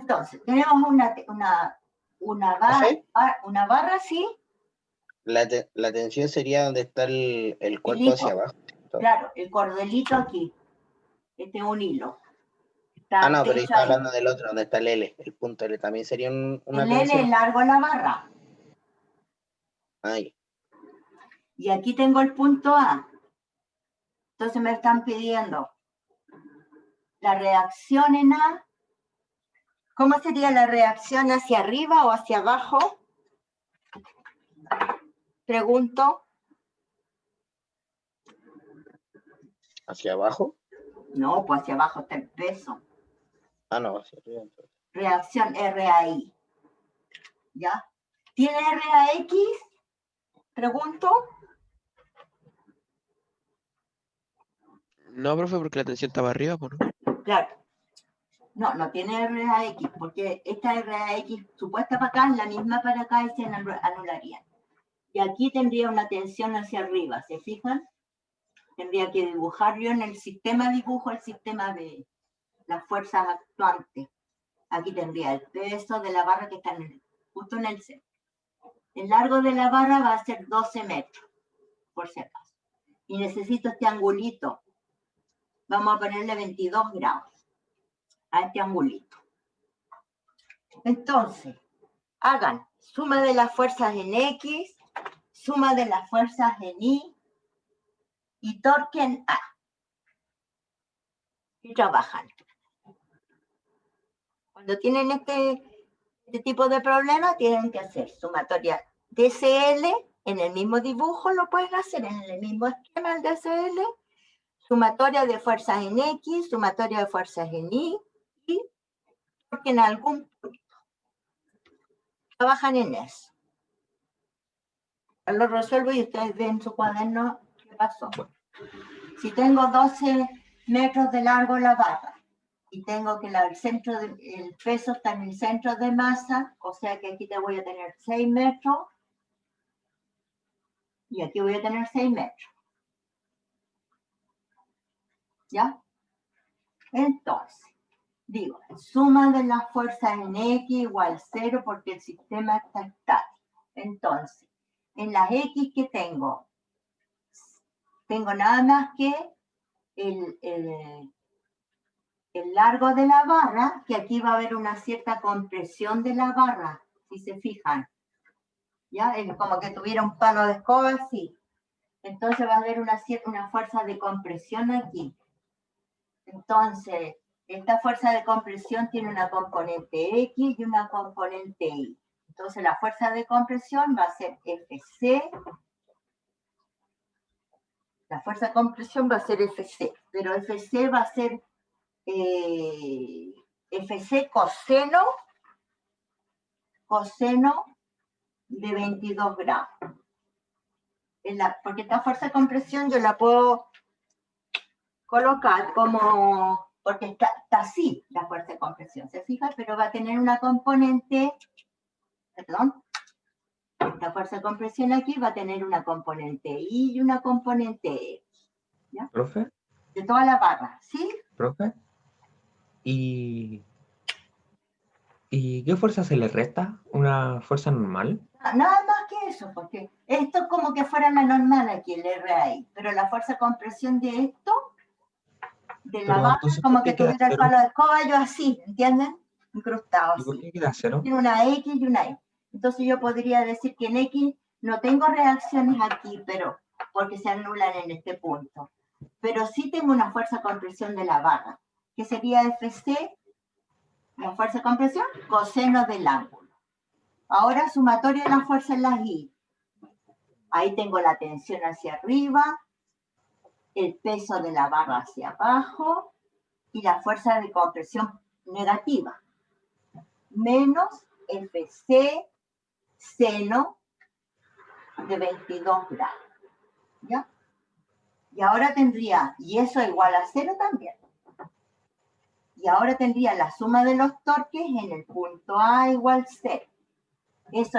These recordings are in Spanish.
Entonces, tenemos una barra así. La tensión sería donde está el cuerpo hacia abajo. Claro, el cordelito aquí. Este es un hilo. No, pero está hablando del otro, donde está el L, el punto L. También sería una el tensión. L es largo la barra. Ahí. Y aquí tengo el punto A. Entonces me están pidiendo la reacción en A. ¿Cómo sería la reacción hacia arriba o hacia abajo? Pregunto. ¿Hacia abajo? No, pues hacia abajo está el peso. No, hacia arriba. Entonces. Reacción RAI. ¿Ya? ¿Tiene RAX? Pregunto. No, profe, porque la tensión estaba arriba, pues no. Claro. No tiene RAX, porque esta RAX supuesta para acá es la misma para acá y se anularía. Y aquí tendría una tensión hacia arriba, ¿se fijan? Tendría que dibujar yo en el sistema, dibujo el sistema de las fuerzas actuantes. Aquí tendría el peso de la barra que está justo en el centro. El largo de la barra va a ser 12 metros, por si acaso. Y necesito este angulito. Vamos a ponerle 22 grados a este angulito. Entonces, hagan suma de las fuerzas en X, suma de las fuerzas en Y y torque en A. Y trabajan. Cuando tienen este tipo de problema, tienen que hacer sumatoria DCL, en el mismo dibujo lo pueden hacer, en el mismo esquema del DCL, sumatoria de fuerzas en X, sumatoria de fuerzas en Y, porque en algún punto trabajan en eso. Lo resuelvo y ustedes ven en su cuaderno qué pasó. Si tengo 12 metros de largo la barra, y tengo que el peso está en el centro de masa, o sea que aquí te voy a tener 6 metros, y aquí voy a tener 6 metros. ¿Ya? Entonces, digo, suma de las fuerzas en X igual 0 porque el sistema está estático. Entonces, en las X que tengo nada más que el largo de la barra, que aquí va a haber una cierta compresión de la barra, si se fijan. ¿Ya? Es como que tuviera un palo de escoba así. Entonces va a haber una fuerza de compresión aquí. Entonces, esta fuerza de compresión tiene una componente X y una componente Y. Entonces, la fuerza de compresión va a ser FC. La fuerza de compresión va a ser FC, pero FC va a ser FC coseno de 22 grados. Porque esta fuerza de compresión yo la puedo colocar como, porque está así la fuerza de compresión, ¿se fija? Pero va a tener una componente, perdón, esta fuerza de compresión aquí va a tener una componente Y y una componente X. ¿Ya? ¿Profe? De toda la barra, ¿sí? ¿Profe? ¿Y qué fuerza se le resta? ¿Una fuerza normal? Nada más que eso, porque esto es como que fuera la normal aquí, el RAI, pero la fuerza de compresión de esto, de la barra, como que tuviera el palo de escoba, yo así, ¿entienden? Incrustado así. ¿Y por qué queda 0? Tiene una X y una Y. Entonces yo podría decir que en X no tengo reacciones aquí, pero porque se anulan en este punto. Pero sí tengo una fuerza de compresión de la barra, que sería FC, la fuerza de compresión, coseno del ángulo. Ahora sumatoria de la fuerza en las Y. Ahí tengo la tensión hacia arriba, el peso de la barra hacia abajo y la fuerza de compresión negativa. Menos FC seno de 22 grados. ¿Ya? Y ahora tendría, y eso igual a 0 también. Y ahora tendría la suma de los torques en el punto A igual 0. Eso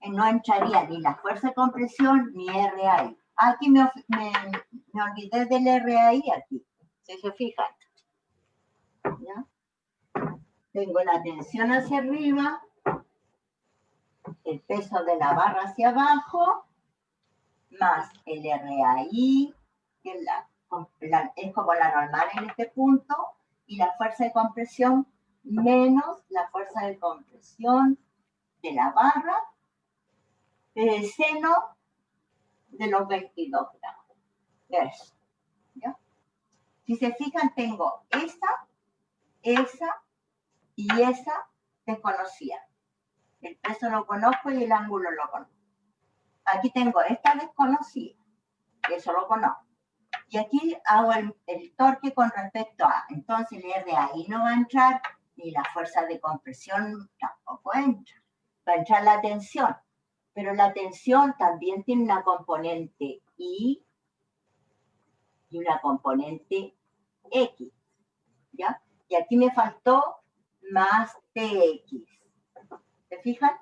no entraría ni la fuerza de compresión ni RAI. Aquí me olvidé del RAI aquí. ¿Se fijan? ¿Ya? tengo la tensión hacia arriba, el peso de la barra hacia abajo, más el RAI, que es como la normal en este punto, y la fuerza de compresión menos la fuerza de compresión de la barra, el seno de los 22 grados. Eso, ¿ya? Si se fijan, tengo esa y esa desconocida. El peso lo conozco y el ángulo lo conozco. Aquí tengo esta desconocida, eso lo conozco. Y aquí hago el torque con respecto a, entonces el RAI no va a entrar, ni la fuerza de compresión tampoco entra. Va a entrar la tensión, pero la tensión también tiene una componente I y una componente X, ¿ya? Y aquí me faltó más TX. ¿Se fijan?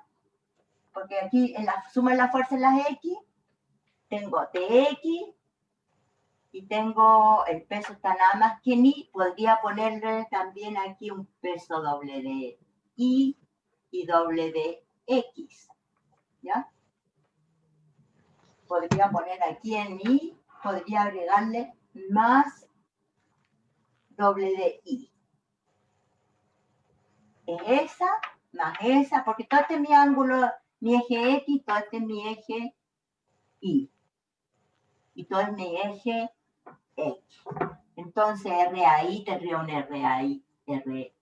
Porque aquí en la suma de la fuerza en las X, tengo TX y tengo el peso está nada más que en I. Podría ponerle también aquí un peso doble de I y doble de X, ¿ya? Podría poner aquí en I, podría agregarle más doble de I. Es esa más esa, porque todo este es mi ángulo, mi eje X, todo este es mi eje Y. Y todo es mi eje X. Entonces, RAI tendría un RAI, RAXI.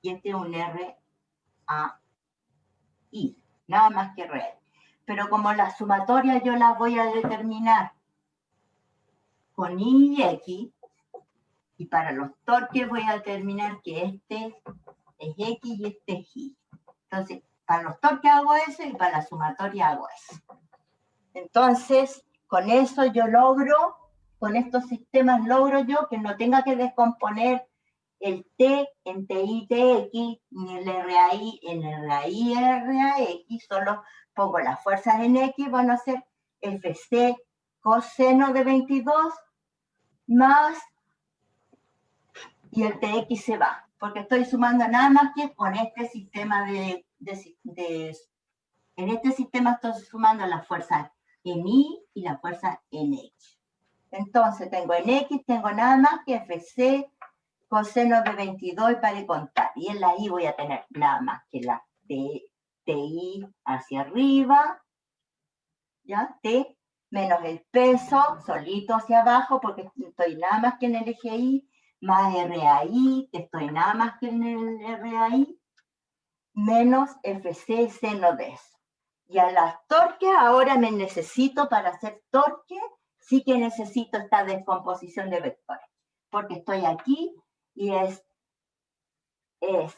Y este es un RAI. Nada más que red. Pero como la sumatoria yo la voy a determinar con I y X, y para los torques voy a determinar que este es X y este es Y. Entonces, para los torques hago eso y para la sumatoria hago eso. Entonces, con eso yo logro, con estos sistemas logro yo que no tenga que descomponer el T en TI, TX, ni el RAI en RAI, RAX, solo pongo las fuerzas en X, van a ser FC coseno de 22 más, y el TX se va, porque estoy sumando nada más que con este sistema en este sistema estoy sumando las fuerzas en Y y la fuerza en X. Entonces tengo en X, tengo nada más que FC coseno de 22 y para de contar. Y en la I voy a tener nada más que la TI hacia arriba, ¿ya? T menos el peso solito hacia abajo, porque estoy nada más que en el eje I, más RAI, que estoy nada más que en el RAI, menos FC seno de eso. Y a las torques ahora me necesito, para hacer torque, sí que necesito esta descomposición de vectores, porque estoy aquí y es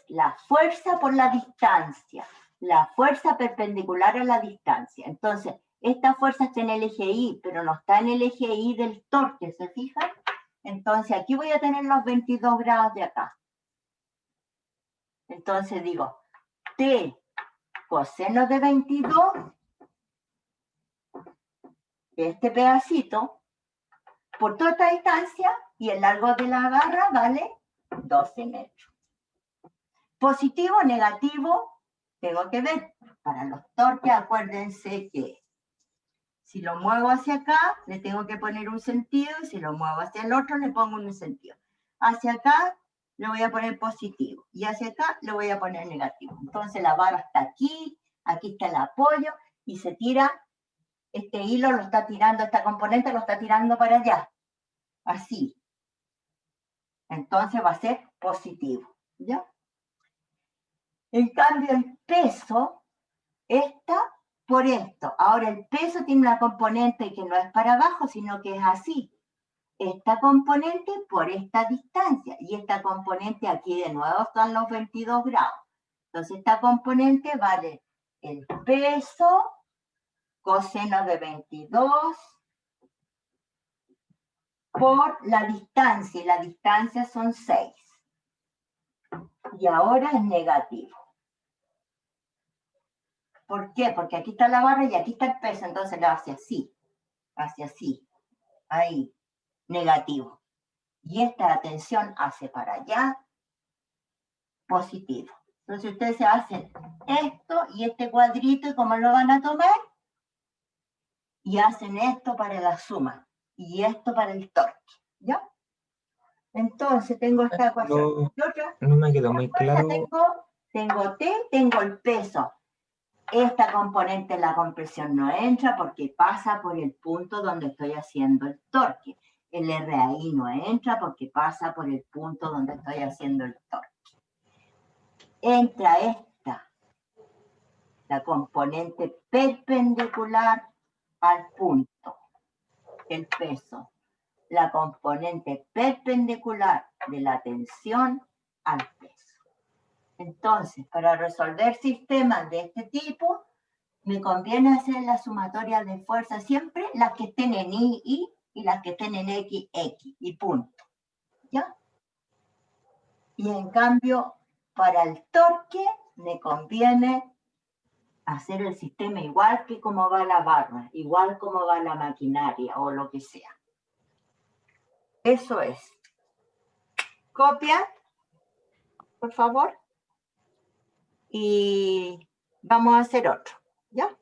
la fuerza por la distancia, la fuerza perpendicular a la distancia. Entonces, esta fuerza está en el eje Y, pero no está en el eje Y del torque, ¿se fijan? Entonces, aquí voy a tener los 22 grados de acá. Entonces digo, T coseno de 22, este pedacito, por toda esta distancia, y el largo de la barra vale 12 metros. Positivo, negativo, tengo que ver. Para los torques, acuérdense que si lo muevo hacia acá, le tengo que poner un sentido, y si lo muevo hacia el otro, le pongo un sentido. Hacia acá, le voy a poner positivo, y hacia acá, le voy a poner negativo. Entonces, la barra está aquí está el apoyo, y se tira, este hilo lo está tirando, esta componente lo está tirando para allá. Así. Entonces, va a ser positivo, ¿ya? En cambio, el peso está por esto. Ahora, el peso tiene una componente que no es para abajo, sino que es así. Esta componente por esta distancia. Y esta componente aquí de nuevo están los 22 grados. Entonces, esta componente vale el peso coseno de 22 por la distancia. Y la distancia son 6. Y ahora es negativo. ¿Por qué? Porque aquí está la barra y aquí está el peso, entonces lo hace así, ahí, negativo. Y esta tensión hace para allá, positivo. Entonces ustedes se hacen esto y este cuadrito, ¿y cómo lo van a tomar? Y hacen esto para la suma y esto para el torque, ¿ya? Entonces tengo esta ecuación. No me quedó muy claro. Tengo T, tengo el peso. Esta componente en la compresión no entra porque pasa por el punto donde estoy haciendo el torque. El RAI no entra porque pasa por el punto donde estoy haciendo el torque. Entra esta, la componente perpendicular al punto, el peso. La componente perpendicular de la tensión al peso. Entonces, para resolver sistemas de este tipo, me conviene hacer la sumatoria de fuerzas siempre las que estén en y las que estén en X y punto. ¿Ya? Y en cambio, para el torque, me conviene hacer el sistema igual que como va la barra, igual como va la maquinaria o lo que sea. Eso es. Copia, por favor. Y vamos a hacer otro, ¿ya?